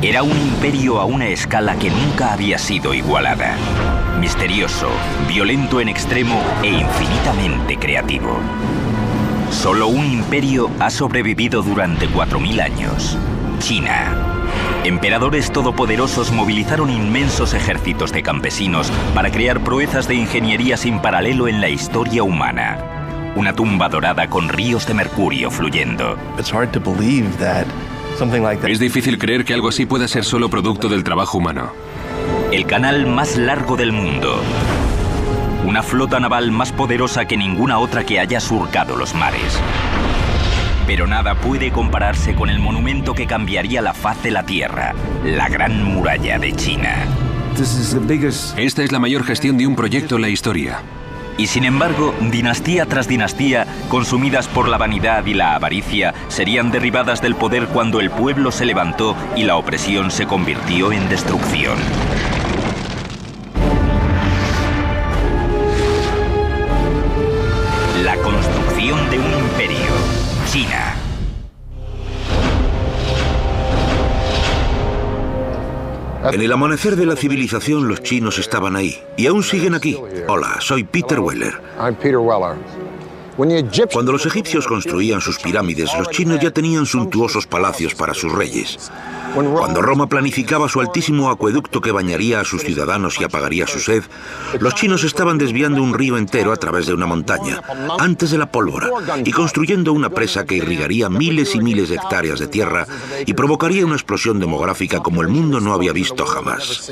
Era un imperio a una escala que nunca había sido igualada. Misterioso, violento en extremo e infinitamente creativo. Solo un imperio ha sobrevivido durante 4000 años. China. Emperadores todopoderosos movilizaron inmensos ejércitos de campesinos para crear proezas de ingeniería sin paralelo en la historia humana. Una tumba dorada con ríos de mercurio fluyendo. Es difícil creer que algo así pueda ser solo producto del trabajo humano. El canal más largo del mundo. Una flota naval más poderosa que ninguna otra que haya surcado los mares. Pero nada puede compararse con el monumento que cambiaría la faz de la Tierra, la Gran Muralla de China. Esta es la mayor gestión de un proyecto en la historia. Y sin embargo, dinastía tras dinastía, consumidas por la vanidad y la avaricia, serían derribadas del poder cuando el pueblo se levantó y la opresión se convirtió en destrucción. La construcción de un imperio. China. En el amanecer de la civilización, los chinos estaban ahí. Y aún siguen aquí. Hola, soy Peter Weller. Cuando los egipcios construían sus pirámides, los chinos ya tenían suntuosos palacios para sus reyes. Cuando Roma planificaba su altísimo acueducto que bañaría a sus ciudadanos y apagaría su sed, los chinos estaban desviando un río entero a través de una montaña, antes de la pólvora, y construyendo una presa que irrigaría miles y miles de hectáreas de tierra y provocaría una explosión demográfica como el mundo no había visto jamás.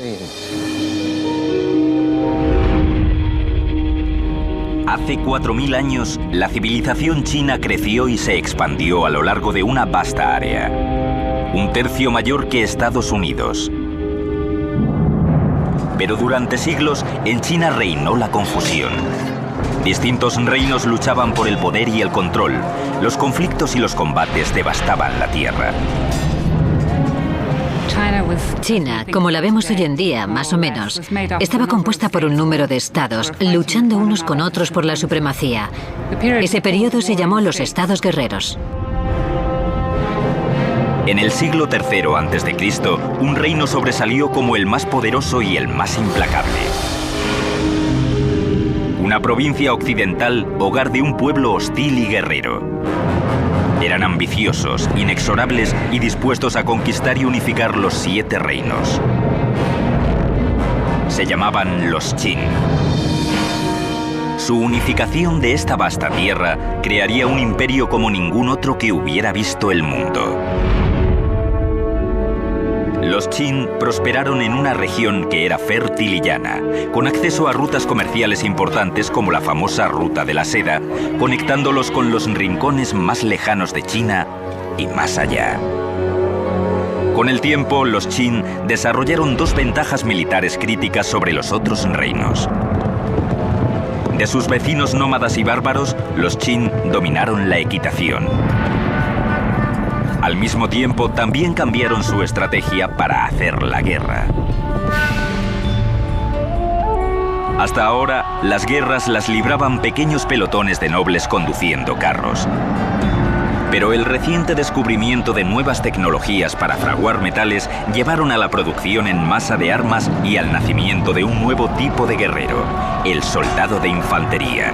Hace 4000 años, la civilización china creció y se expandió a lo largo de una vasta área. Un tercio mayor que Estados Unidos. Pero durante siglos, en China reinó la confusión. Distintos reinos luchaban por el poder y el control. Los conflictos y los combates devastaban la tierra. China, como la vemos hoy en día, más o menos, estaba compuesta por un número de estados, luchando unos con otros por la supremacía. Ese periodo se llamó los Estados Guerreros. En el siglo III a.C., un reino sobresalió como el más poderoso y el más implacable. Una provincia occidental, hogar de un pueblo hostil y guerrero. Eran ambiciosos, inexorables y dispuestos a conquistar y unificar los 7 reinos. Se llamaban los Qin. Su unificación de esta vasta tierra crearía un imperio como ningún otro que hubiera visto el mundo. Los Qin prosperaron en una región que era fértil y llana, con acceso a rutas comerciales importantes como la famosa Ruta de la Seda, conectándolos con los rincones más lejanos de China y más allá. Con el tiempo, los Qin desarrollaron 2 ventajas militares críticas sobre los otros reinos. De sus vecinos nómadas y bárbaros, los Qin dominaron la equitación. Al mismo tiempo, también cambiaron su estrategia para hacer la guerra. Hasta ahora, las guerras las libraban pequeños pelotones de nobles conduciendo carros. Pero el reciente descubrimiento de nuevas tecnologías para fraguar metales llevaron a la producción en masa de armas y al nacimiento de un nuevo tipo de guerrero, el soldado de infantería.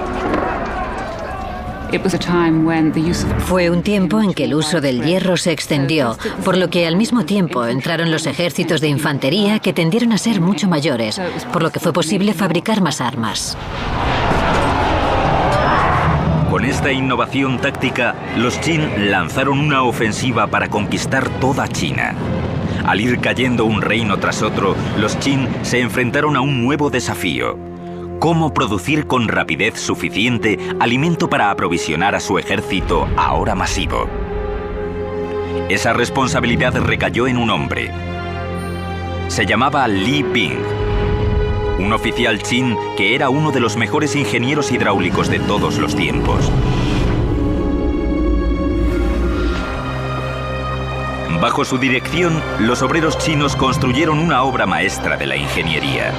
Fue un tiempo en que el uso del hierro se extendió, por lo que al mismo tiempo entraron los ejércitos de infantería que tendieron a ser mucho mayores, por lo que fue posible fabricar más armas. Con esta innovación táctica, los Qin lanzaron una ofensiva para conquistar toda China. Al ir cayendo un reino tras otro, los Qin se enfrentaron a un nuevo desafío: cómo producir con rapidez suficiente alimento para aprovisionar a su ejército ahora masivo. Esa responsabilidad recayó en un hombre. Se llamaba Li Ping, un oficial Qin que era uno de los mejores ingenieros hidráulicos de todos los tiempos. Bajo su dirección, los obreros chinos construyeron una obra maestra de la ingeniería.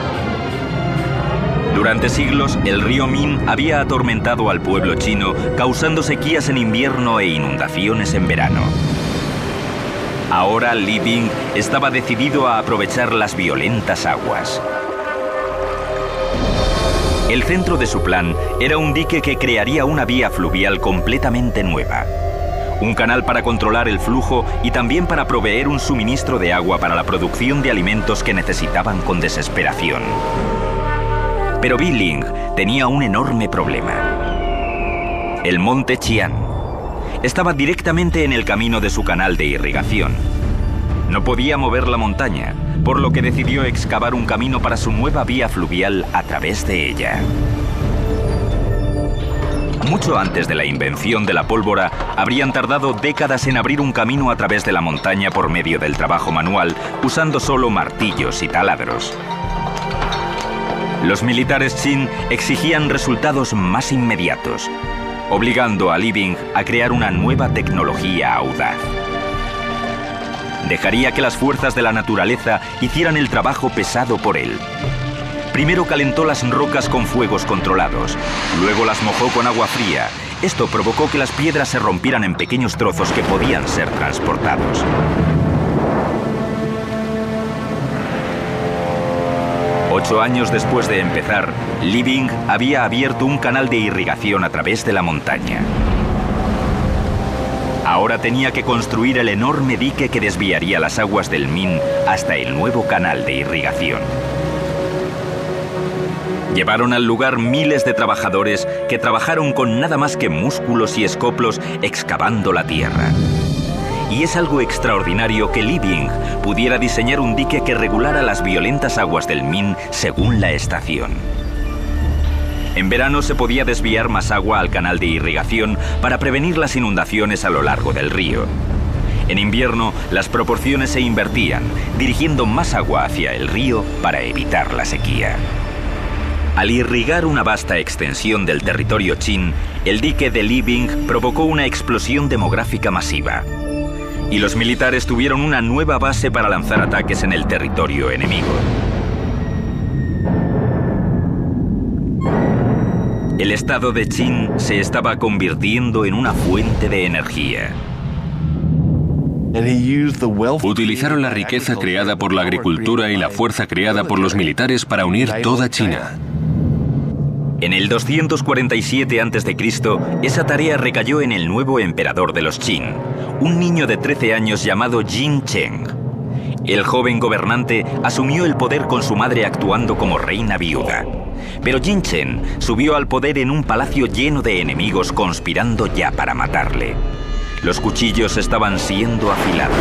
Durante siglos, el río Min había atormentado al pueblo chino, causando sequías en invierno e inundaciones en verano. Ahora Li Bing estaba decidido a aprovechar las violentas aguas. El centro de su plan era un dique que crearía una vía fluvial completamente nueva. Un canal para controlar el flujo y también para proveer un suministro de agua para la producción de alimentos que necesitaban con desesperación. Pero Bi Ling tenía un enorme problema. El monte Qian estaba directamente en el camino de su canal de irrigación. No podía mover la montaña, por lo que decidió excavar un camino para su nueva vía fluvial a través de ella. Mucho antes de la invención de la pólvora, habrían tardado décadas en abrir un camino a través de la montaña por medio del trabajo manual, usando solo martillos y taladros. Los militares Qin exigían resultados más inmediatos, obligando a Li Bing a crear una nueva tecnología audaz. Dejaría que las fuerzas de la naturaleza hicieran el trabajo pesado por él. Primero calentó las rocas con fuegos controlados, luego las mojó con agua fría. Esto provocó que las piedras se rompieran en pequeños trozos que podían ser transportados. Ocho años después de empezar, Li Bing había abierto un canal de irrigación a través de la montaña. Ahora tenía que construir el enorme dique que desviaría las aguas del Min hasta el nuevo canal de irrigación. Llevaron al lugar miles de trabajadores que trabajaron con nada más que músculos y escoplos excavando la tierra. Y es algo extraordinario que Li Bing pudiera diseñar un dique que regulara las violentas aguas del Min según la estación. En verano se podía desviar más agua al canal de irrigación para prevenir las inundaciones a lo largo del río. En invierno, las proporciones se invertían, dirigiendo más agua hacia el río para evitar la sequía. Al irrigar una vasta extensión del territorio Qin, el dique de Li Bing provocó una explosión demográfica masiva. Y los militares tuvieron una nueva base para lanzar ataques en el territorio enemigo. El estado de Qin se estaba convirtiendo en una fuente de energía. Utilizaron la riqueza creada por la agricultura y la fuerza creada por los militares para unir toda China. En el 247 a.C., esa tarea recayó en el nuevo emperador de los Qin, un niño de 13 años llamado Jin Cheng. El joven gobernante asumió el poder con su madre actuando como reina viuda. Pero Jin Cheng subió al poder en un palacio lleno de enemigos conspirando ya para matarle. Los cuchillos estaban siendo afilados.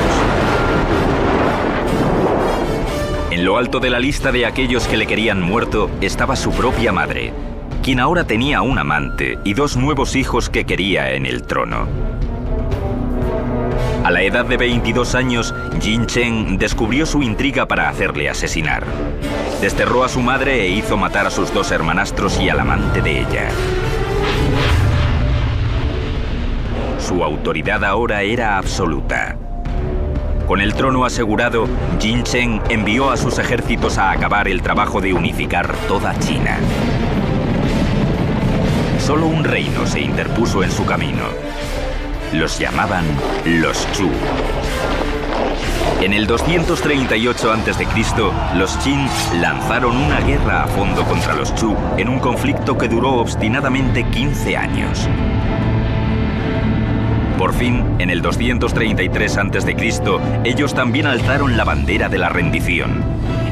En lo alto de la lista de aquellos que le querían muerto estaba su propia madre, quien ahora tenía un amante y dos nuevos hijos que quería en el trono. A la edad de 22 años, Jin Cheng descubrió su intriga para hacerle asesinar. Desterró a su madre e hizo matar a sus dos hermanastros y al amante de ella. Su autoridad ahora era absoluta. Con el trono asegurado, Jin Cheng envió a sus ejércitos a acabar el trabajo de unificar toda China. Solo un reino se interpuso en su camino. Los llamaban los Chu. En el 238 a.C., los Qin lanzaron una guerra a fondo contra los Chu en un conflicto que duró obstinadamente 15 años. Por fin, en el 233 a.C., ellos también alzaron la bandera de la rendición.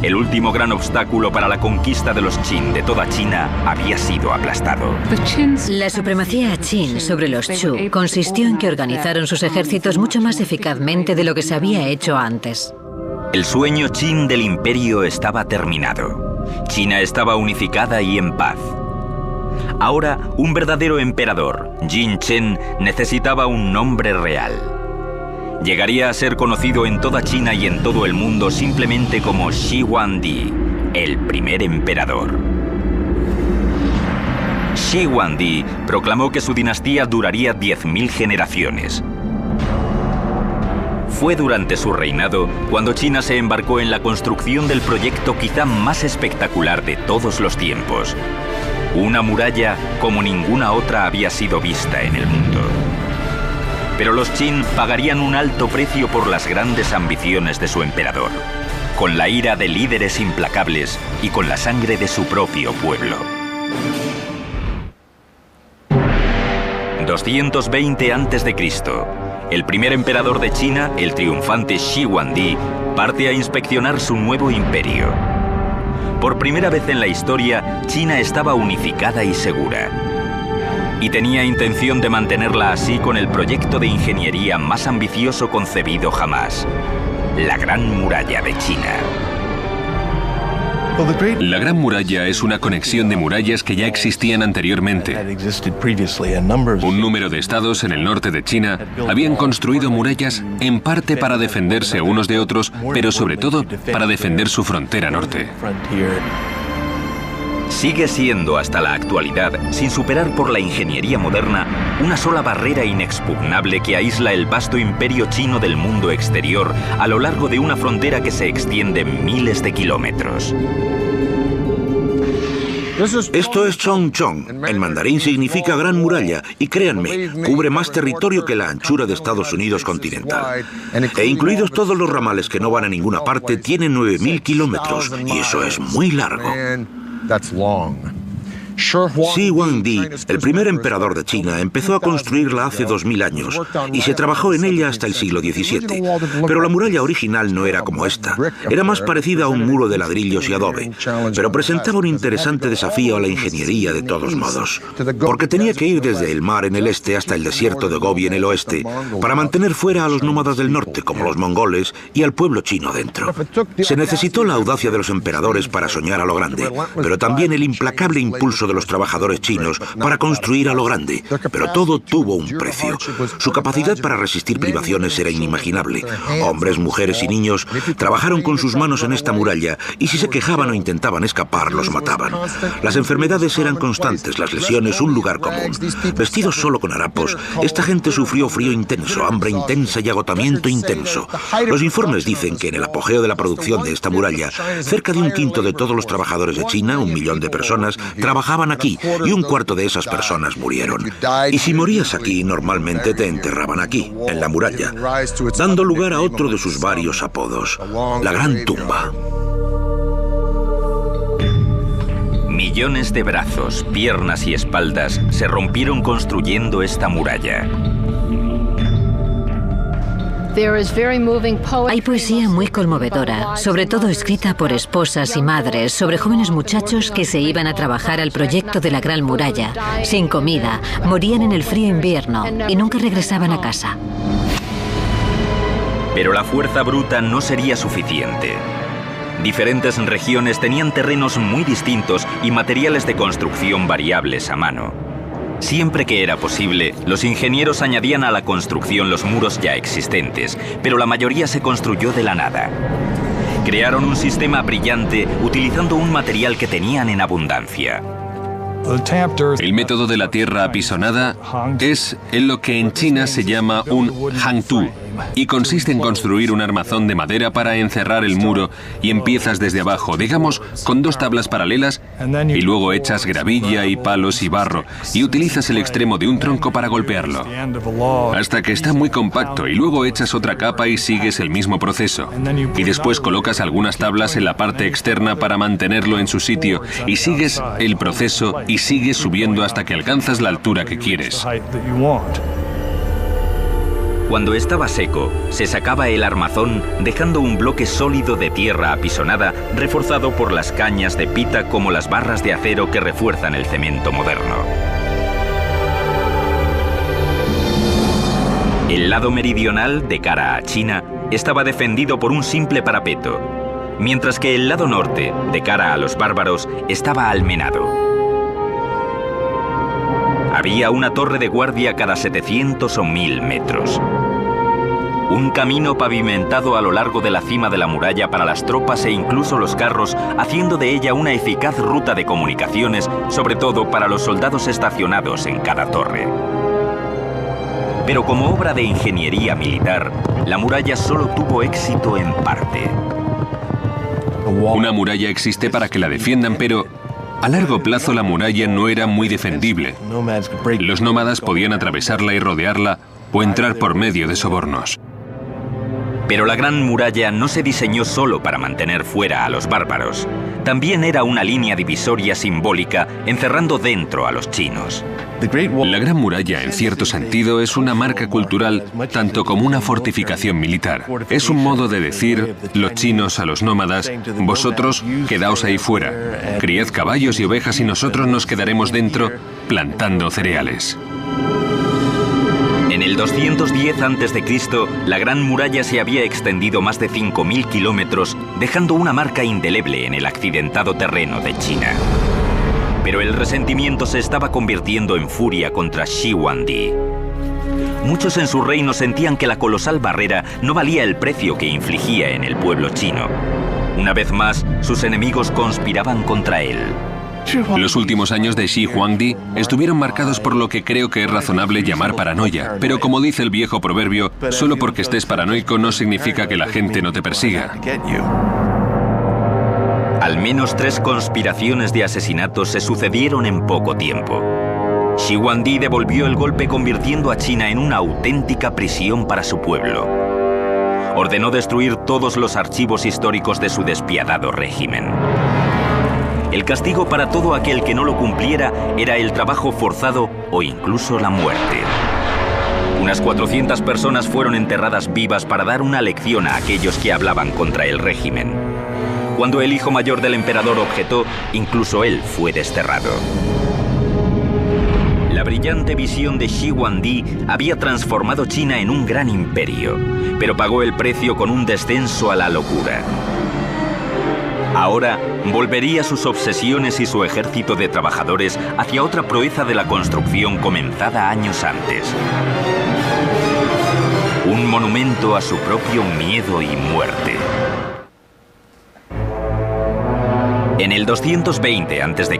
El último gran obstáculo para la conquista de los Qin de toda China había sido aplastado. La supremacía Qin sobre los Chu consistió en que organizaron sus ejércitos mucho más eficazmente de lo que se había hecho antes. El sueño Qin del imperio estaba terminado. China estaba unificada y en paz. Ahora, un verdadero emperador, Jin Cheng, necesitaba un nombre real. Llegaría a ser conocido en toda China y en todo el mundo simplemente como Shi Huangdi, el primer emperador. Shi Huangdi proclamó que su dinastía duraría 10.000 generaciones. Fue durante su reinado cuando China se embarcó en la construcción del proyecto quizá más espectacular de todos los tiempos. Una muralla como ninguna otra había sido vista en el mundo. Pero los Qin pagarían un alto precio por las grandes ambiciones de su emperador, con la ira de líderes implacables y con la sangre de su propio pueblo. 220 a.C., el primer emperador de China, el triunfante Shi Huangdi, parte a inspeccionar su nuevo imperio. Por primera vez en la historia, China estaba unificada y segura. Y tenía intención de mantenerla así con el proyecto de ingeniería más ambicioso concebido jamás: la Gran Muralla de China. La Gran Muralla es una conexión de murallas que ya existían anteriormente. Un número de estados en el norte de China habían construido murallas en parte para defenderse unos de otros, pero sobre todo para defender su frontera norte. Sigue siendo hasta la actualidad, sin superar por la ingeniería moderna, una sola barrera inexpugnable que aísla el vasto imperio chino del mundo exterior a lo largo de una frontera que se extiende miles de kilómetros. Esto es Chongchong. En mandarín significa Gran Muralla y créanme, cubre más territorio que la anchura de Estados Unidos continental. E incluidos todos los ramales que no van a ninguna parte, tienen 9.000 kilómetros y eso es muy largo. Shi Huangdi, el primer emperador de China, empezó a construirla hace 2000 años y se trabajó en ella hasta el siglo XVII. Pero la muralla original no era como esta. Era más parecida a un muro de ladrillos y adobe, pero presentaba un interesante desafío a la ingeniería de todos modos, porque tenía que ir desde el mar en el este hasta el desierto de Gobi en el oeste, para mantener fuera a los nómadas del norte, como los mongoles, y al pueblo chino dentro. Se necesitó la audacia de los emperadores para soñar a lo grande, pero también el implacable impulso de los trabajadores chinos para construir a lo grande, pero todo tuvo un precio. Su capacidad para resistir privaciones era inimaginable. Hombres, mujeres y niños trabajaron con sus manos en esta muralla y si se quejaban o intentaban escapar, los mataban. Las enfermedades eran constantes, las lesiones un lugar común. Vestidos solo con harapos, esta gente sufrió frío intenso, hambre intensa y agotamiento intenso. Los informes dicen que en el apogeo de la producción de esta muralla, cerca de 1/5 de todos los trabajadores de China, 1 millón de personas, trabajaban aquí y 1/4 de esas personas murieron. Y si morías aquí, normalmente te enterraban aquí, en la muralla, dando lugar a otro de sus varios apodos, la Gran Tumba. Millones de brazos, piernas y espaldas se rompieron construyendo esta muralla. Hay poesía muy conmovedora, sobre todo escrita por esposas y madres, sobre jóvenes muchachos que se iban a trabajar al proyecto de la Gran Muralla, sin comida, morían en el frío invierno y nunca regresaban a casa. Pero la fuerza bruta no sería suficiente. Diferentes regiones tenían terrenos muy distintos y materiales de construcción variables a mano. Siempre que era posible, los ingenieros añadían a la construcción los muros ya existentes, pero la mayoría se construyó de la nada. Crearon un sistema brillante utilizando un material que tenían en abundancia. El método de la tierra apisonada es en lo que en China se llama un hangtu y consiste en construir un armazón de madera para encerrar el muro y empiezas desde abajo, digamos, con 2 tablas paralelas y luego echas gravilla y palos y barro y utilizas el extremo de un tronco para golpearlo hasta que está muy compacto y luego echas otra capa y sigues el mismo proceso y después colocas algunas tablas en la parte externa para mantenerlo en su sitio y sigues el proceso y sigues subiendo hasta que alcanzas la altura que quieres. Cuando estaba seco, se sacaba el armazón dejando un bloque sólido de tierra apisonada reforzado por las cañas de pita como las barras de acero que refuerzan el cemento moderno. El lado meridional, de cara a China, estaba defendido por un simple parapeto, mientras que el lado norte, de cara a los bárbaros, estaba almenado. Había una torre de guardia cada 700 o 1000 metros. Un camino pavimentado a lo largo de la cima de la muralla para las tropas e incluso los carros, haciendo de ella una eficaz ruta de comunicaciones, sobre todo para los soldados estacionados en cada torre. Pero como obra de ingeniería militar, la muralla solo tuvo éxito en parte. Una muralla existe para que la defiendan, pero a largo plazo la muralla no era muy defendible. Los nómadas podían atravesarla y rodearla o entrar por medio de sobornos. Pero la Gran Muralla no se diseñó solo para mantener fuera a los bárbaros. También era una línea divisoria simbólica encerrando dentro a los chinos. La Gran Muralla, en cierto sentido, es una marca cultural tanto como una fortificación militar. Es un modo de decir, los chinos a los nómadas, vosotros quedaos ahí fuera, criad caballos y ovejas y nosotros nos quedaremos dentro plantando cereales. En el 210 a.C., la Gran Muralla se había extendido más de 5.000 kilómetros, dejando una marca indeleble en el accidentado terreno de China. Pero el resentimiento se estaba convirtiendo en furia contra Shi Huangdi. Muchos en su reino sentían que la colosal barrera no valía el precio que infligía en el pueblo chino. Una vez más, sus enemigos conspiraban contra él. Los últimos años de Shi Huangdi estuvieron marcados por lo que creo que es razonable llamar paranoia, pero como dice el viejo proverbio, solo porque estés paranoico no significa que la gente no te persiga. Al menos 3 conspiraciones de asesinatos se sucedieron en poco tiempo. Shi Huangdi devolvió el golpe convirtiendo a China en una auténtica prisión para su pueblo. Ordenó destruir todos los archivos históricos de su despiadado régimen. El castigo para todo aquel que no lo cumpliera era el trabajo forzado o incluso la muerte. Unas 400 personas fueron enterradas vivas para dar una lección a aquellos que hablaban contra el régimen. Cuando el hijo mayor del emperador objetó, incluso él fue desterrado. La brillante visión de Shi Huangdi había transformado China en un gran imperio, pero pagó el precio con un descenso a la locura. Ahora volvería sus obsesiones y su ejército de trabajadores hacia otra proeza de la construcción comenzada años antes. Un monumento a su propio miedo y muerte. En el 220 a.C.,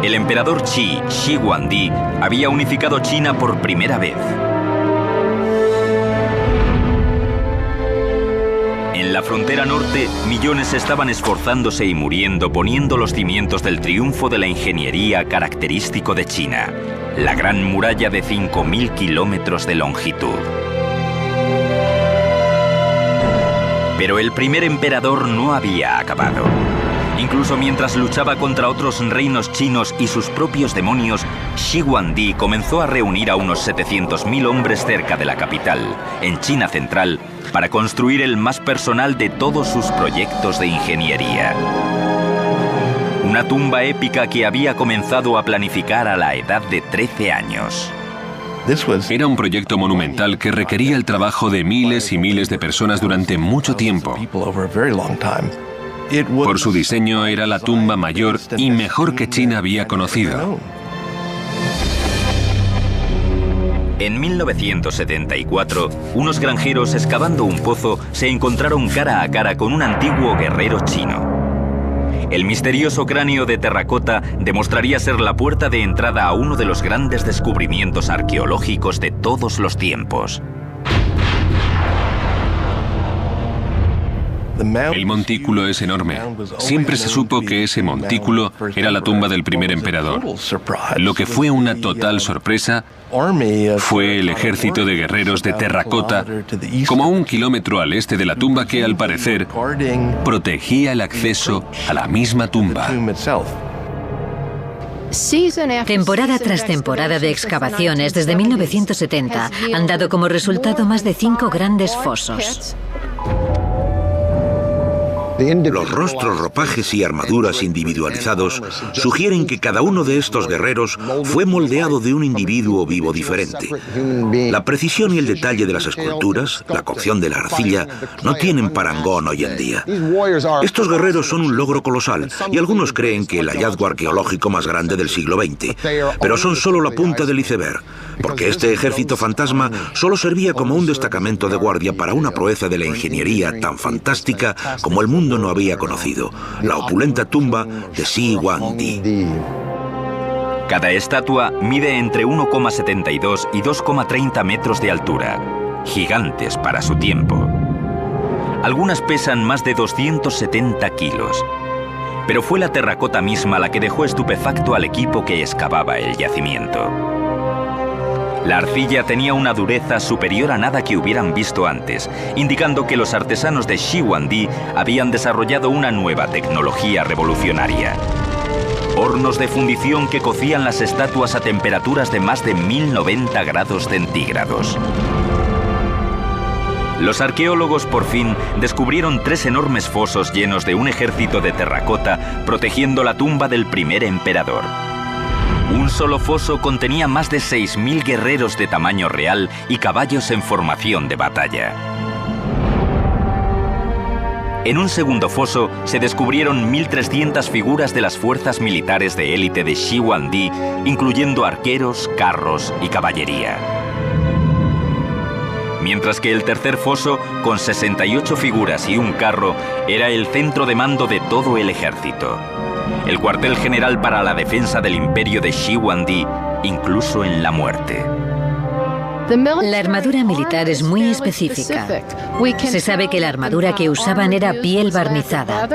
el emperador Shi Huangdi, había unificado China por primera vez. En la frontera norte, millones estaban esforzándose y muriendo poniendo los cimientos del triunfo de la ingeniería característico de China, la Gran Muralla de 5.000 kilómetros de longitud. Pero el primer emperador no había acabado. Incluso mientras luchaba contra otros reinos chinos y sus propios demonios, Shi Huangdi comenzó a reunir a unos 700.000 hombres cerca de la capital, en China central, para construir el más personal de todos sus proyectos de ingeniería. Una tumba épica que había comenzado a planificar a la edad de 13 años. Era un proyecto monumental que requería el trabajo de miles y miles de personas durante mucho tiempo. Por su diseño era la tumba mayor y mejor que China había conocido. En 1974, unos granjeros excavando un pozo se encontraron cara a cara con un antiguo guerrero chino. El misterioso cráneo de terracota demostraría ser la puerta de entrada a uno de los grandes descubrimientos arqueológicos de todos los tiempos. El montículo es enorme. Siempre se supo que ese montículo era la tumba del primer emperador. Lo que fue una total sorpresa fue el ejército de guerreros de terracota, como a 1 kilómetro al este de la tumba que, al parecer, protegía el acceso a la misma tumba. Temporada tras temporada de excavaciones desde 1970 han dado como resultado más de 5 grandes fosos. Los rostros, ropajes y armaduras individualizados sugieren que cada uno de estos guerreros fue moldeado de un individuo vivo diferente. La precisión y el detalle de las esculturas, la cocción de la arcilla, no tienen parangón hoy en día. Estos guerreros son un logro colosal y algunos creen que el hallazgo arqueológico más grande del siglo XX, pero son solo la punta del iceberg, porque este ejército fantasma solo servía como un destacamento de guardia para una proeza de la ingeniería tan fantástica como el mundo no había conocido, la opulenta tumba de Shi Huangdi. Cada estatua mide entre 1,72 y 2,30 metros de altura, gigantes para su tiempo. Algunas pesan más de 270 kilos, pero fue la terracota misma la que dejó estupefacto al equipo que excavaba el yacimiento. La arcilla tenía una dureza superior a nada que hubieran visto antes, indicando que los artesanos de Shi Huangdi habían desarrollado una nueva tecnología revolucionaria. Hornos de fundición que cocían las estatuas a temperaturas de más de 1090 grados centígrados. Los arqueólogos por fin descubrieron 3 enormes fosos llenos de un ejército de terracota protegiendo la tumba del primer emperador. Un solo foso contenía más de 6.000 guerreros de tamaño real y caballos en formación de batalla. En un segundo foso se descubrieron 1.300 figuras de las fuerzas militares de élite de Shi Huangdi, incluyendo arqueros, carros y caballería. Mientras que el tercer foso, con 68 figuras y un carro, era el centro de mando de todo el ejército. El cuartel general para la defensa del imperio de Shi Huangdi, incluso en la muerte. La armadura militar es muy específica. Se sabe que la armadura que usaban era piel barnizada.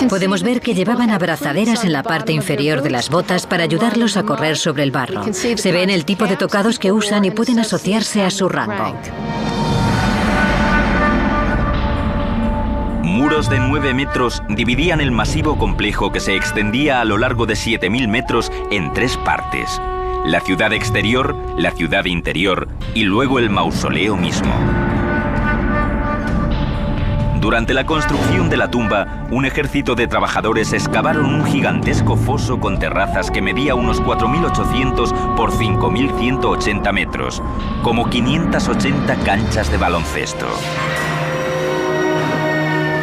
Podemos ver que llevaban abrazaderas en la parte inferior de las botas para ayudarlos a correr sobre el barro. Se ven el tipo de tocados que usan y pueden asociarse a su rango. Muros de 9 metros dividían el masivo complejo que se extendía a lo largo de 7.000 metros en 3 partes. La ciudad exterior, la ciudad interior y luego el mausoleo mismo. Durante la construcción de la tumba, un ejército de trabajadores excavaron un gigantesco foso con terrazas que medía unos 4.800 por 5.180 metros, como 580 canchas de baloncesto.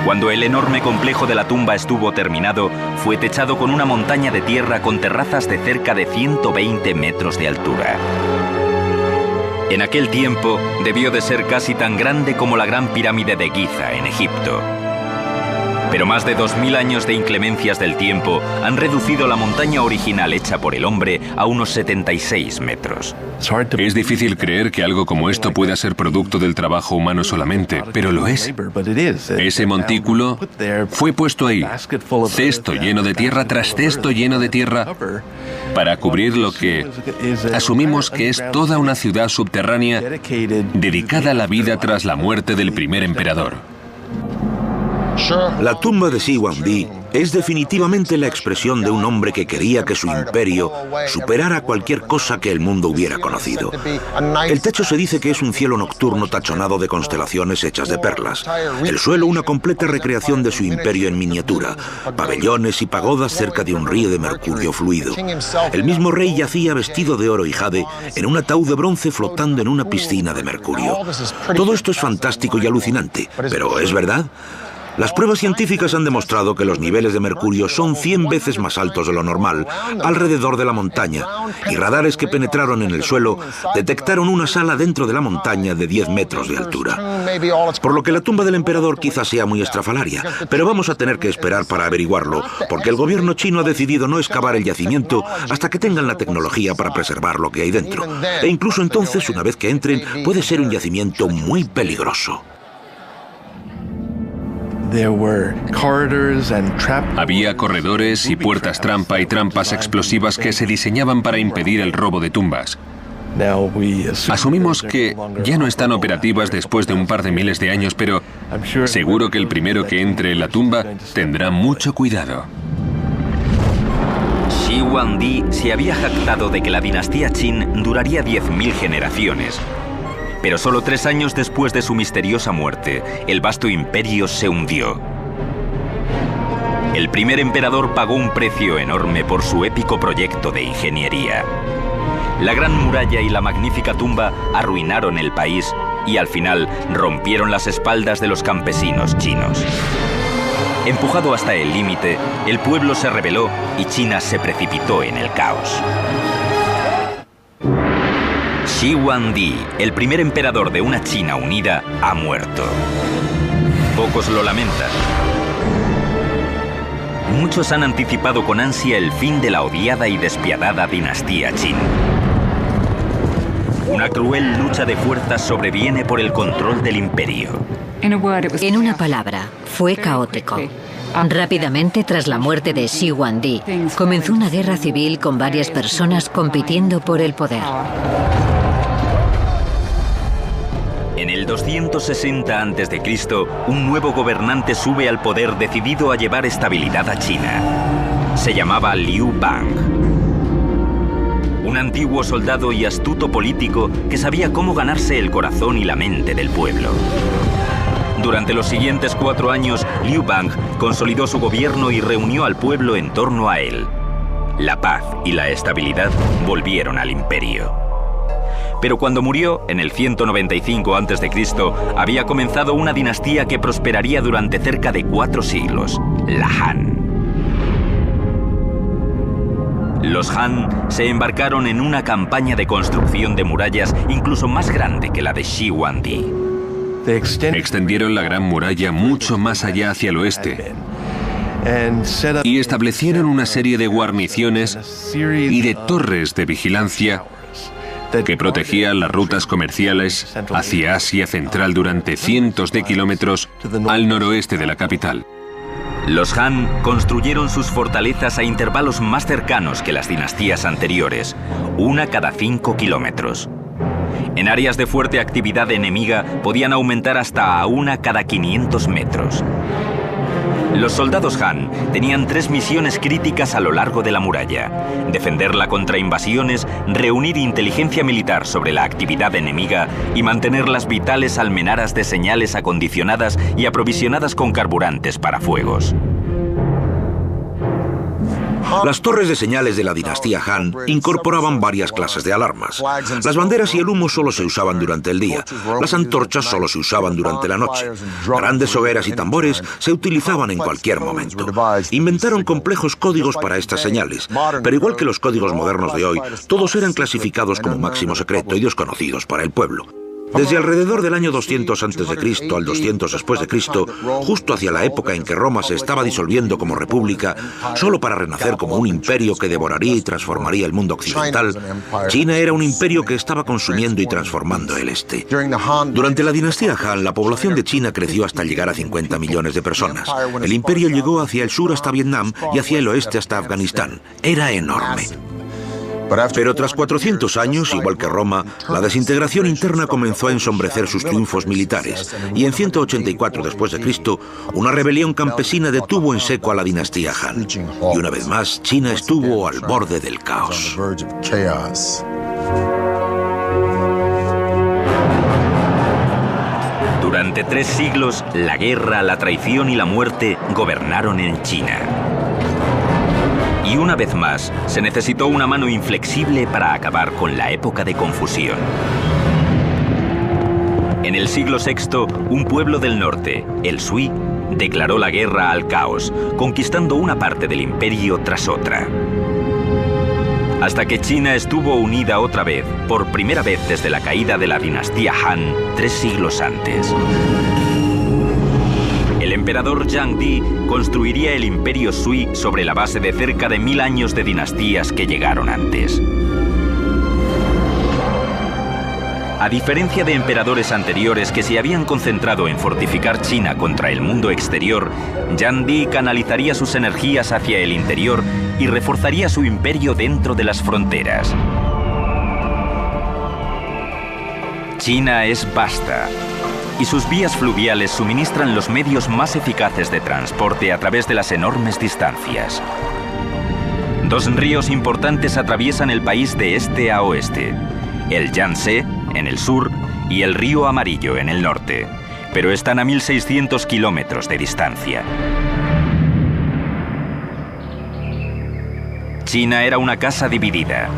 Cuando el enorme complejo de la tumba estuvo terminado, fue techado con una montaña de tierra con terrazas de cerca de 120 metros de altura. En aquel tiempo, debió de ser casi tan grande como la Gran Pirámide de Giza, en Egipto. Pero más de 2000 años de inclemencias del tiempo han reducido la montaña original hecha por el hombre a unos 76 metros. Es difícil creer que algo como esto pueda ser producto del trabajo humano solamente, pero lo es. Ese montículo fue puesto ahí, cesto lleno de tierra tras cesto lleno de tierra, para cubrir lo que asumimos que es toda una ciudad subterránea dedicada a la vida tras la muerte del primer emperador. La tumba de Shi Huangdi es definitivamente la expresión de un hombre que quería que su imperio superara cualquier cosa que el mundo hubiera conocido. El techo se dice que es un cielo nocturno tachonado de constelaciones hechas de perlas. El suelo una completa recreación de su imperio en miniatura, pabellones y pagodas cerca de un río de mercurio fluido. El mismo rey yacía vestido de oro y jade en un ataúd de bronce flotando en una piscina de mercurio. Todo esto es fantástico y alucinante, pero ¿es verdad? Las pruebas científicas han demostrado que los niveles de mercurio son 100 veces más altos de lo normal alrededor de la montaña, y radares que penetraron en el suelo detectaron una sala dentro de la montaña de 10 metros de altura. Por lo que la tumba del emperador quizás sea muy estrafalaria, pero vamos a tener que esperar para averiguarlo, porque el gobierno chino ha decidido no excavar el yacimiento hasta que tengan la tecnología para preservar lo que hay dentro. E incluso entonces, una vez que entren, puede ser un yacimiento muy peligroso. Había corredores y puertas trampa y trampas explosivas que se diseñaban para impedir el robo de tumbas. Asumimos que ya no están operativas después de un par de miles de años, pero seguro que el primero que entre en la tumba tendrá mucho cuidado. Shi Huangdi se había jactado de que la dinastía Qin duraría 10.000 generaciones. Pero solo 3 años después de su misteriosa muerte, el vasto imperio se hundió. El primer emperador pagó un precio enorme por su épico proyecto de ingeniería. La gran muralla y la magnífica tumba arruinaron el país y al final rompieron las espaldas de los campesinos chinos. Empujado hasta el límite, el pueblo se rebeló y China se precipitó en el caos. Shi Huangdi, el primer emperador de una China unida, ha muerto. Pocos lo lamentan. Muchos han anticipado con ansia el fin de la odiada y despiadada dinastía Qin. Una cruel lucha de fuerzas sobreviene por el control del imperio. En una palabra, fue caótico. Rápidamente, tras la muerte de Shi Huangdi, comenzó una guerra civil con varias personas compitiendo por el poder. 260 a.C., un nuevo gobernante sube al poder decidido a llevar estabilidad a China. Se llamaba Liu Bang. Un antiguo soldado y astuto político que sabía cómo ganarse el corazón y la mente del pueblo. Durante los siguientes 4 años, Liu Bang consolidó su gobierno y reunió al pueblo en torno a él. La paz y la estabilidad volvieron al imperio. Pero cuando murió, en el 195 a.C., había comenzado una dinastía que prosperaría durante cerca de 4 siglos, la Han. Los Han se embarcaron en una campaña de construcción de murallas incluso más grande que la de Shi Huangdi. Extendieron la Gran Muralla mucho más allá hacia el oeste y establecieron una serie de guarniciones y de torres de vigilancia que protegían las rutas comerciales hacia Asia Central durante cientos de kilómetros al noroeste de la capital. Los Han construyeron sus fortalezas a intervalos más cercanos que las dinastías anteriores, una cada 5 kilómetros. En áreas de fuerte actividad enemiga podían aumentar hasta a una cada 500 metros. Los soldados Han tenían 3 misiones críticas a lo largo de la muralla: defenderla contra invasiones, reunir inteligencia militar sobre la actividad enemiga y mantener las vitales almenaras de señales acondicionadas y aprovisionadas con carburantes para fuegos. Las torres de señales de la dinastía Han incorporaban varias clases de alarmas. Las banderas y el humo solo se usaban durante el día. Las antorchas solo se usaban durante la noche. Grandes hogueras y tambores se utilizaban en cualquier momento. Inventaron complejos códigos para estas señales, pero igual que los códigos modernos de hoy, todos eran clasificados como máximo secreto y desconocidos para el pueblo. Desde alrededor del año 200 a.C. al 200 después de Cristo, justo hacia la época en que Roma se estaba disolviendo como república, solo para renacer como un imperio que devoraría y transformaría el mundo occidental, China era un imperio que estaba consumiendo y transformando el este. Durante la dinastía Han, la población de China creció hasta llegar a 50 millones de personas. El imperio llegó hacia el sur hasta Vietnam y hacia el oeste hasta Afganistán. Era enorme. Pero tras 400 años, igual que Roma, la desintegración interna comenzó a ensombrecer sus triunfos militares, y en 184 después de Cristo, una rebelión campesina detuvo en seco a la dinastía Han. Y una vez más, China estuvo al borde del caos. Durante 3 siglos, la guerra, la traición y la muerte gobernaron en China. Y una vez más, se necesitó una mano inflexible para acabar con la época de confusión. En el siglo VI, un pueblo del norte, el Sui, declaró la guerra al caos, conquistando una parte del imperio tras otra. Hasta que China estuvo unida otra vez, por primera vez desde la caída de la dinastía Han, 3 siglos antes. El emperador Zhang Di construiría el imperio Sui sobre la base de cerca de 1000 años de dinastías que llegaron antes. A diferencia de emperadores anteriores que se habían concentrado en fortificar China contra el mundo exterior, Zhang Di canalizaría sus energías hacia el interior y reforzaría su imperio dentro de las fronteras. China es vasta, y sus vías fluviales suministran los medios más eficaces de transporte a través de las enormes distancias. 2 ríos importantes atraviesan el país de este a oeste: el Yangtze, en el sur, y el río Amarillo, en el norte, pero están a 1600 kilómetros de distancia. China era una casa dividida.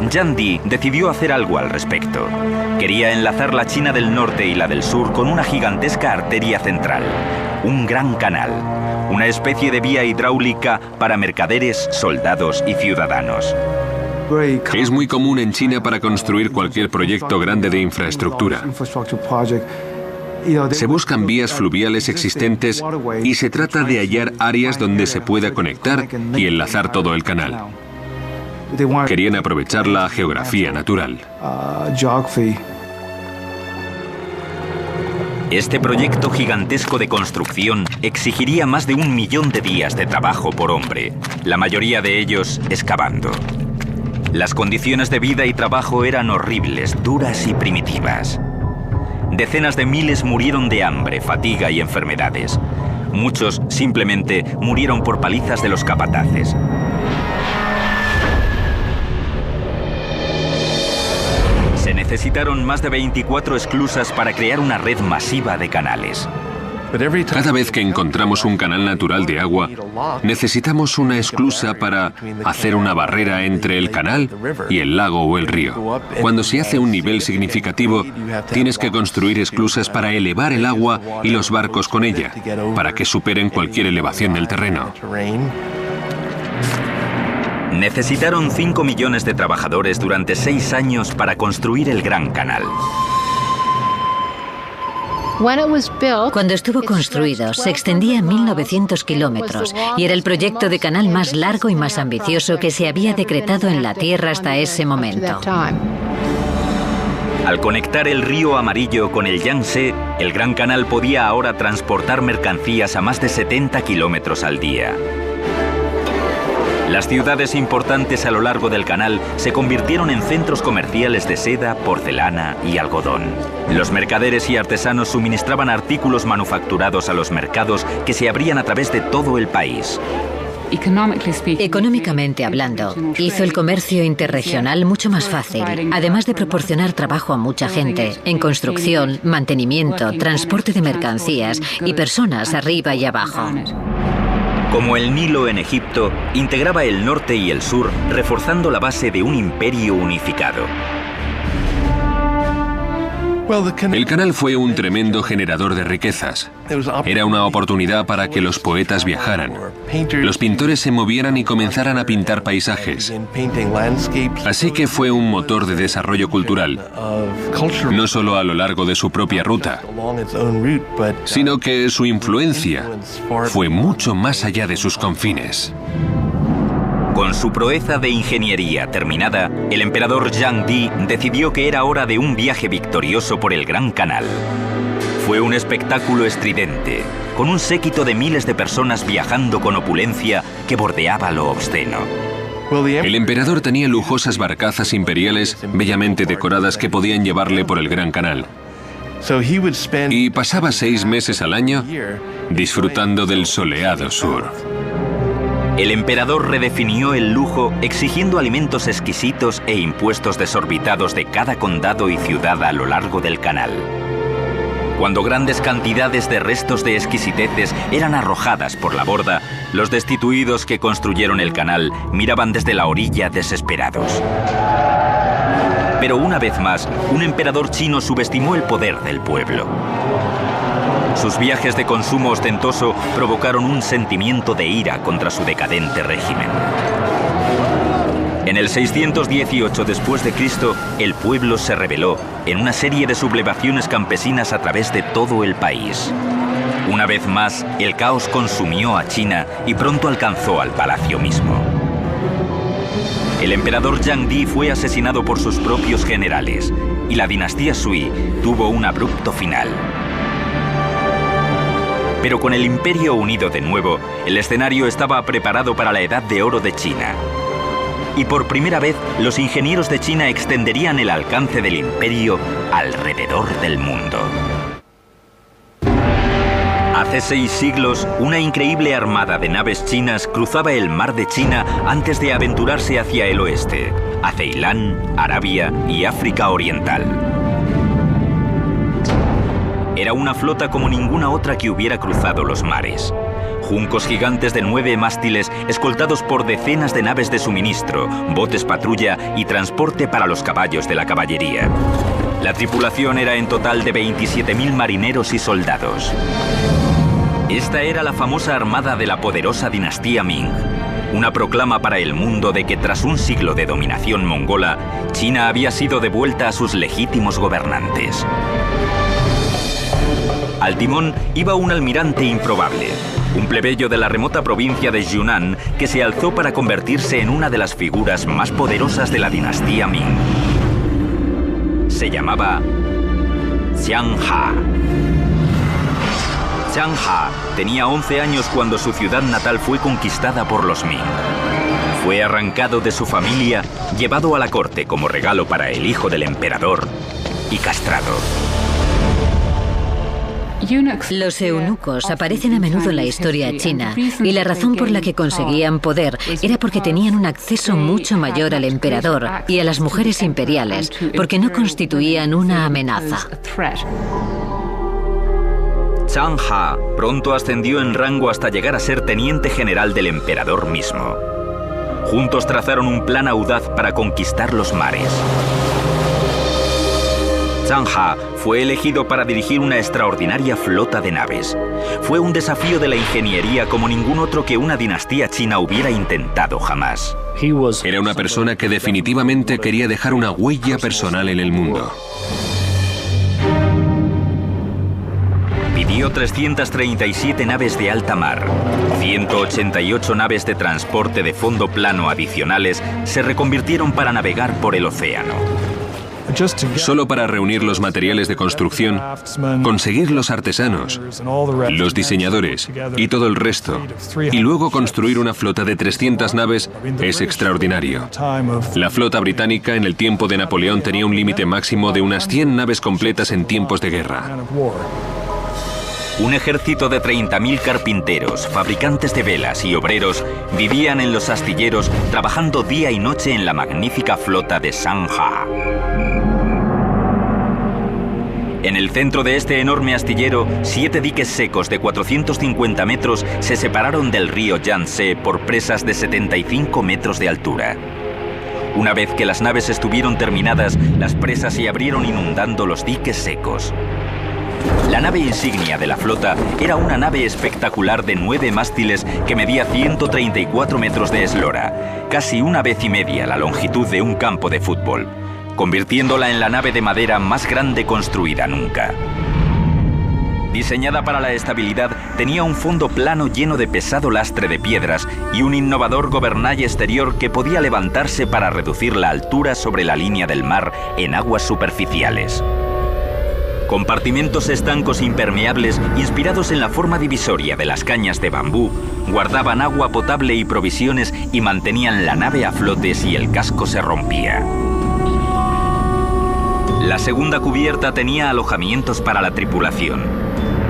Zhang Di decidió hacer algo al respecto. Quería enlazar la China del norte y la del sur con una gigantesca arteria central, un gran canal, una especie de vía hidráulica para mercaderes, soldados y ciudadanos. Es muy común en China para construir cualquier proyecto grande de infraestructura. Se buscan vías fluviales existentes y se trata de hallar áreas donde se pueda conectar y enlazar todo el canal. Querían aprovechar la geografía natural. Este proyecto gigantesco de construcción exigiría más de 1 millón de días de trabajo por hombre, la mayoría de ellos excavando. Las condiciones de vida y trabajo eran horribles, duras y primitivas. decenas de miles murieron de hambre, fatiga y enfermedades. Muchos simplemente murieron por palizas de los capataces. Se necesitaron más de 24 esclusas para crear una red masiva de canales. Cada vez que encontramos un canal natural de agua, necesitamos una esclusa para hacer una barrera entre el canal y el lago o el río. Cuando se hace un nivel significativo, tienes que construir esclusas para elevar el agua y los barcos con ella, para que superen cualquier elevación del terreno. Necesitaron 5 millones de trabajadores durante 6 años para construir el Gran Canal. Cuando estuvo construido, se extendía 1.900 kilómetros y era el proyecto de canal más largo y más ambicioso que se había decretado en la Tierra hasta ese momento. Al conectar el río Amarillo con el Yangtze, el Gran Canal podía ahora transportar mercancías a más de 70 kilómetros al día. Las ciudades importantes a lo largo del canal se convirtieron en centros comerciales de seda, porcelana y algodón. Los mercaderes y artesanos suministraban artículos manufacturados a los mercados que se abrían a través de todo el país. Económicamente hablando, hizo el comercio interregional mucho más fácil, además de proporcionar trabajo a mucha gente, en construcción, mantenimiento, transporte de mercancías y personas arriba y abajo. Como el Nilo en Egipto, integraba el norte y el sur, reforzando la base de un imperio unificado. El canal fue un tremendo generador de riquezas. Era una oportunidad para que los poetas viajaran, los pintores se movieran y comenzaran a pintar paisajes. Así que fue un motor de desarrollo cultural, no solo a lo largo de su propia ruta, sino que su influencia fue mucho más allá de sus confines. Con su proeza de ingeniería terminada, el emperador Zhang Di decidió que era hora de un viaje victorioso por el Gran Canal. Fue un espectáculo estridente, con un séquito de miles de personas viajando con opulencia que bordeaba lo obsceno. El emperador tenía lujosas barcazas imperiales bellamente decoradas que podían llevarle por el Gran Canal. Y pasaba 6 meses al año disfrutando del soleado sur. El emperador redefinió el lujo exigiendo alimentos exquisitos e impuestos desorbitados de cada condado y ciudad a lo largo del canal. Cuando grandes cantidades de restos de exquisiteces eran arrojadas por la borda, los destituidos que construyeron el canal miraban desde la orilla desesperados. Pero una vez más, un emperador chino subestimó el poder del pueblo. Sus viajes de consumo ostentoso provocaron un sentimiento de ira contra su decadente régimen. En el 618 después de Cristo, el pueblo se rebeló en una serie de sublevaciones campesinas a través de todo el país. Una vez más, el caos consumió a China y pronto alcanzó al palacio mismo. El emperador Zhang Di fue asesinado por sus propios generales y la dinastía Sui tuvo un abrupto final. Pero con el imperio unido de nuevo, el escenario estaba preparado para la Edad de Oro de China. Y por primera vez, los ingenieros de China extenderían el alcance del imperio alrededor del mundo. Hace 6 siglos, una increíble armada de naves chinas cruzaba el mar de China antes de aventurarse hacia el oeste, a Ceilán, Arabia y África Oriental. Era una flota como ninguna otra que hubiera cruzado los mares. Juncos gigantes de 9 mástiles escoltados por decenas de naves de suministro, botes patrulla y transporte para los caballos de la caballería. La tripulación era en total de 27.000 marineros y soldados. Esta era la famosa armada de la poderosa dinastía Ming. Una proclama para el mundo de que tras un siglo de dominación mongola, China había sido devuelta a sus legítimos gobernantes. Al timón iba un almirante improbable, un plebeyo de la remota provincia de Yunnan que se alzó para convertirse en una de las figuras más poderosas de la dinastía Ming. Se llamaba Xiang Ha. Xiang Ha tenía 11 años cuando su ciudad natal fue conquistada por los Ming. Fue arrancado de su familia, llevado a la corte como regalo para el hijo del emperador y castrado. Los eunucos aparecen a menudo en la historia china y la razón por la que conseguían poder era porque tenían un acceso mucho mayor al emperador y a las mujeres imperiales, porque no constituían una amenaza. Zhang Ha pronto ascendió en rango hasta llegar a ser teniente general del emperador mismo. Juntos trazaron un plan audaz para conquistar los mares. Zhang Ha fue elegido para dirigir una extraordinaria flota de naves. Fue un desafío de la ingeniería como ningún otro que una dinastía china hubiera intentado jamás. Era una persona que definitivamente quería dejar una huella personal en el mundo. Pidió 337 naves de alta mar. 188 naves de transporte de fondo plano adicionales se reconvirtieron para navegar por el océano. Solo para reunir los materiales de construcción, conseguir los artesanos, los diseñadores y todo el resto, y luego construir una flota de 300 naves es extraordinario. La flota británica en el tiempo de Napoleón tenía un límite máximo de unas 100 naves completas en tiempos de guerra. Un ejército de 30.000 carpinteros, fabricantes de velas y obreros vivían en los astilleros trabajando día y noche en la magnífica flota de Zhang Ha. En el centro de este enorme astillero, 7 diques secos de 450 metros se separaron del río Yangtze por presas de 75 metros de altura. Una vez que las naves estuvieron terminadas, las presas se abrieron inundando los diques secos. La nave insignia de la flota era una nave espectacular de 9 mástiles que medía 134 metros de eslora, casi una vez y media la longitud de un campo de fútbol, convirtiéndola en la nave de madera más grande construida nunca. Diseñada para la estabilidad, tenía un fondo plano lleno de pesado lastre de piedras y un innovador gobernalle exterior que podía levantarse para reducir la altura sobre la línea del mar en aguas superficiales. Compartimentos estancos impermeables inspirados en la forma divisoria de las cañas de bambú guardaban agua potable y provisiones y mantenían la nave a flote si el casco se rompía. La segunda cubierta tenía alojamientos para la tripulación.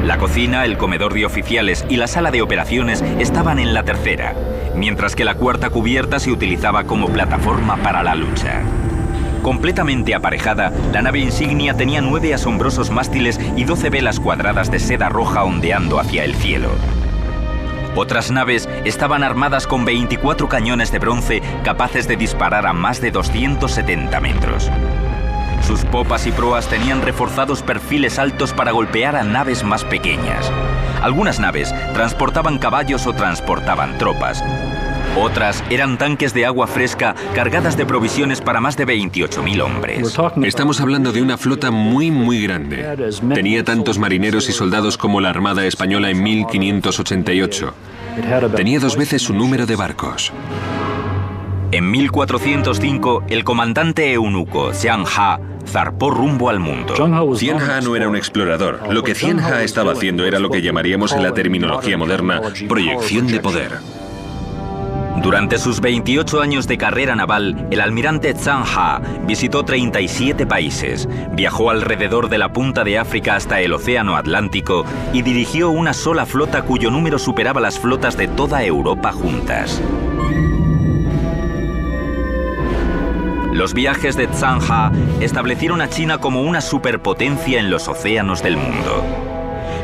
La cocina, el comedor de oficiales y la sala de operaciones estaban en la tercera, mientras que la cuarta cubierta se utilizaba como plataforma para la lucha. Completamente aparejada, la nave insignia tenía 9 asombrosos mástiles y 12 velas cuadradas de seda roja ondeando hacia el cielo. Otras naves estaban armadas con 24 cañones de bronce capaces de disparar a más de 270 metros. Sus popas y proas tenían reforzados perfiles altos para golpear a naves más pequeñas. Algunas naves transportaban caballos o transportaban tropas. Otras eran tanques de agua fresca cargadas de provisiones para más de 28.000 hombres. Estamos hablando de una flota muy grande. Tenía tantos marineros y soldados como la Armada Española en 1588. Tenía 2 veces su número de barcos. En 1405, el comandante eunuco Zhang Ha zarpó rumbo al mundo. Zhang Ha no era un explorador. Lo que Zhang Ha estaba haciendo era lo que llamaríamos en la terminología moderna proyección de poder. Durante sus 28 años de carrera naval, el almirante Zhang Ha visitó 37 países, viajó alrededor de la punta de África hasta el Océano Atlántico y dirigió una sola flota cuyo número superaba las flotas de toda Europa juntas. Los viajes de Zhang Ha establecieron a China como una superpotencia en los océanos del mundo.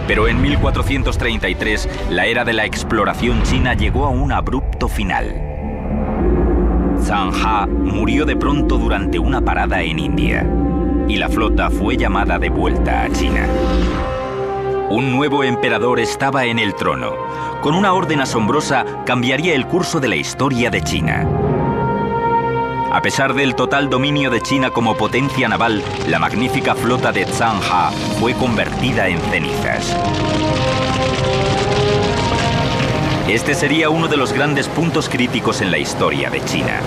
Pero en 1433, la era de la exploración china llegó a un abrupto final. Zhang Ha murió de pronto durante una parada en India, y la flota fue llamada de vuelta a China. Un nuevo emperador estaba en el trono. Con una orden asombrosa, cambiaría el curso de la historia de China. A pesar del total dominio de China como potencia naval, la magnífica flota de Zhang Ha fue convertida en cenizas. Este sería uno de los grandes puntos críticos en la historia de China.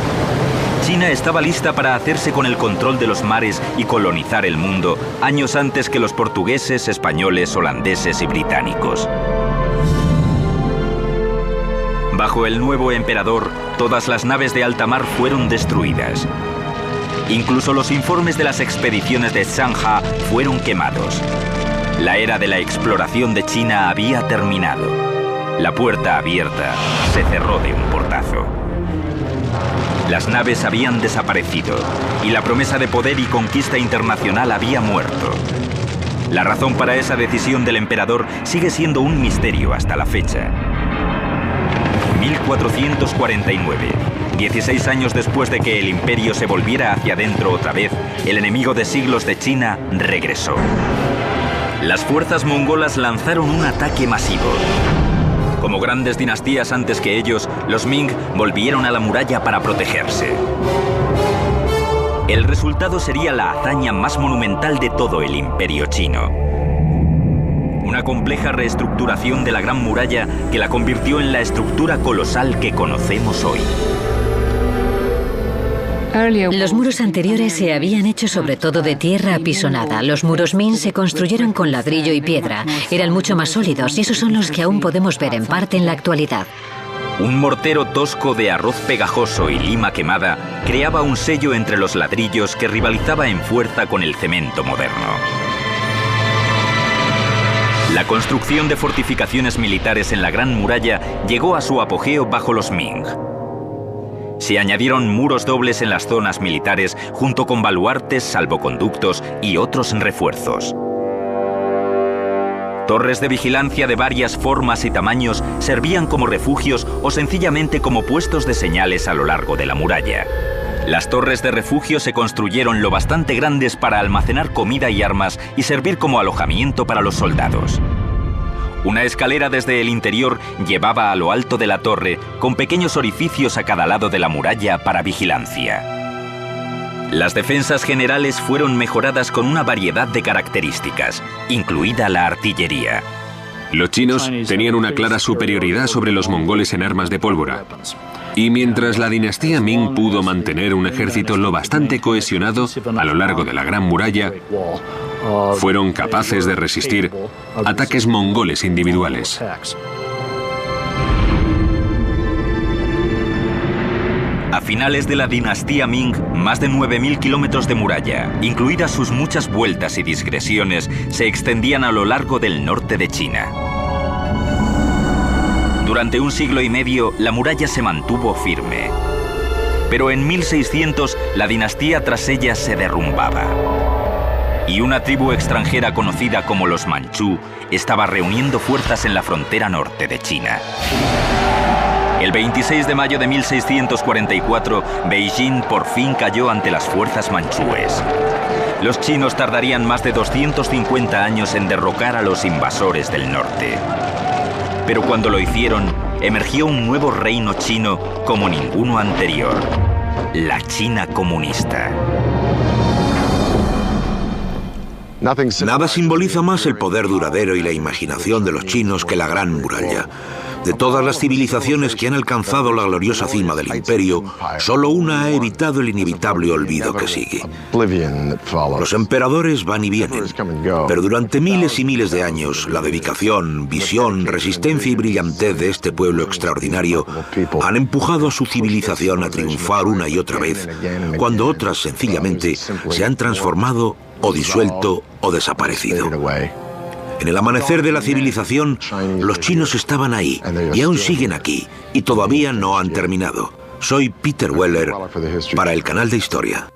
China estaba lista para hacerse con el control de los mares y colonizar el mundo años antes que los portugueses, españoles, holandeses y británicos. Bajo el nuevo emperador, todas las naves de alta mar fueron destruidas. Incluso los informes de las expediciones de Zhang Ha fueron quemados. La era de la exploración de China había terminado. La puerta abierta se cerró de un portazo. Las naves habían desaparecido y la promesa de poder y conquista internacional había muerto. La razón para esa decisión del emperador sigue siendo un misterio hasta la fecha. 1449. 16 años después de que el imperio se volviera hacia adentro otra vez, el enemigo de siglos de China regresó. Las fuerzas mongolas lanzaron un ataque masivo. Como grandes dinastías antes que ellos, los Ming volvieron a la muralla para protegerse. El resultado sería la hazaña más monumental de todo el imperio chino. Una compleja reestructuración de la Gran Muralla que la convirtió en la estructura colosal que conocemos hoy. Los muros anteriores se habían hecho sobre todo de tierra apisonada. Los muros Ming se construyeron con ladrillo y piedra. Eran mucho más sólidos y esos son los que aún podemos ver en parte en la actualidad. Un mortero tosco de arroz pegajoso y lima quemada creaba un sello entre los ladrillos que rivalizaba en fuerza con el cemento moderno. La construcción de fortificaciones militares en la Gran Muralla llegó a su apogeo bajo los Ming. Se añadieron muros dobles en las zonas militares junto con baluartes, salvoconductos y otros refuerzos. Torres de vigilancia de varias formas y tamaños servían como refugios o sencillamente como puestos de señales a lo largo de la muralla. Las torres de refugio se construyeron lo bastante grandes para almacenar comida y armas y servir como alojamiento para los soldados. Una escalera desde el interior llevaba a lo alto de la torre, con pequeños orificios a cada lado de la muralla para vigilancia. Las defensas generales fueron mejoradas con una variedad de características, incluida la artillería. Los chinos tenían una clara superioridad sobre los mongoles en armas de pólvora. Y mientras la dinastía Ming pudo mantener un ejército lo bastante cohesionado a lo largo de la Gran Muralla, fueron capaces de resistir ataques mongoles individuales. A finales de la dinastía Ming, más de 9.000 kilómetros de muralla, incluidas sus muchas vueltas y digresiones, se extendían a lo largo del norte de China. Durante un siglo y medio, la muralla se mantuvo firme. Pero en 1600, la dinastía tras ella se derrumbaba. Y una tribu extranjera conocida como los Manchú estaba reuniendo fuerzas en la frontera norte de China. El 26 de mayo de 1644, Beijing por fin cayó ante las fuerzas manchúes. Los chinos tardarían más de 250 años en derrocar a los invasores del norte. Pero cuando lo hicieron, emergió un nuevo reino chino como ninguno anterior: la China comunista. Nada simboliza más el poder duradero y la imaginación de los chinos que la Gran Muralla. De todas las civilizaciones que han alcanzado la gloriosa cima del imperio, solo una ha evitado el inevitable olvido que sigue. Los emperadores van y vienen, pero durante miles y miles de años, la dedicación, visión, resistencia y brillantez de este pueblo extraordinario han empujado a su civilización a triunfar una y otra vez, cuando otras sencillamente se han transformado o disuelto o desaparecido. En el amanecer de la civilización, los chinos estaban ahí y aún siguen aquí y todavía no han terminado. Soy Peter Weller para el canal de Historia.